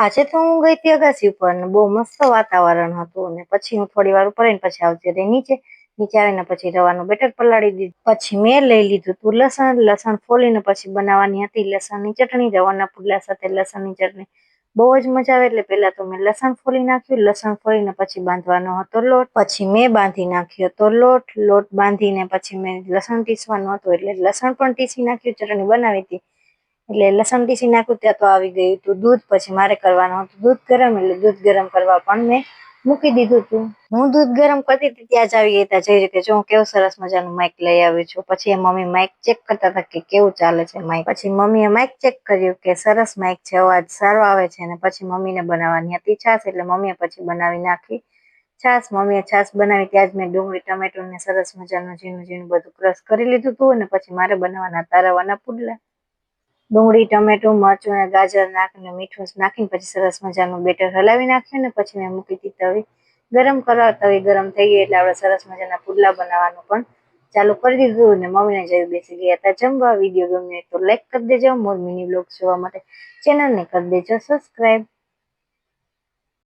આજે તો હું ગઈ હતી અગાસી ઉપર ને બહુ મસ્ત વાતાવરણ હતું ને પછી હું થોડી વાર ઉપર રહીને પછી આવતી રહી નીચે આવીને પછી રવાનું બેટર પલાળી દીધું. પછી મેં લઈ લીધું તું લસણ ફોલીને પછી બનાવવાની હતી લસણની ચટણી, રવાના પુડલા સાથે લસણની ચટણી બહુ જ મજા આવે. એટલે પેલા તો મેં લસણ ફોલી નાખ્યું, લસણ ફોલીને પછી બાંધવાનો હતો લોટ, પછી મેં બાંધી નાખ્યો હતો લોટ બાંધીને પછી મેં લસણ ટીસવાનું હતું એટલે લસણ પણ ટીસી નાખ્યું. ચટણી બનાવી હતી એટલે લસણ ટીસી નાખ્યું ત્યાં તો આવી ગયું હતું દૂધ. પછી મારે કરવાનું હતું દૂધ ગરમ, એટલે દૂધ ગરમ કરવા પણ મેં મૂકી દીધું હતું. હું દૂધ ગરમ કરતી હતી ત્યાં જ આવી ગઈ હતા જઈ કે જો હું કેવું સરસ મજાનું માઇક લઈ આવી છું. પછી મમ્મી માઇક ચેક કરતા હતા કે કેવું ચાલે છે માઇક. પછી મમ્મીએ માઇક ચેક કર્યું કે સરસ માઇક છે, અવાજ સારો આવે છે. ને પછી મમ્મીને બનાવવાની હતી છાશ એટલે મમ્મીએ પછી બનાવી નાખી છાશ. મમ્મીએ છાશ બનાવી ત્યાં જ મેં ડુંગળી ટમેટું ને સરસ મજાનું ઝીણું બધું ક્રશ કરી લીધું હતું. અને પછી મારે બનાવવાના હતા રવાના પુડલા. ડુંગળી ટમેટું મરચું અને ગાજર નાખીને મીઠું નાખીને પછી સરસ મજાનું બેટર હલાવી નાખ્યું ને પછી મેં મૂકી દીધી તવી ગરમ કરવા. તવી ગરમ થઈ ગઈ એટલે આપણે સરસ મજાના પુડલા બનાવવાનું પણ ચાલુ કરી દીધું. ને મમ્મીને જેવી બેસી ગયા હતા જમવા. વિડીયો ગમે તો લાઈક કરી દેજો. મોર મિની બ્લોગ જોવા માટે ચેનલને કરી દેજો સબસ્ક્રાઈબ.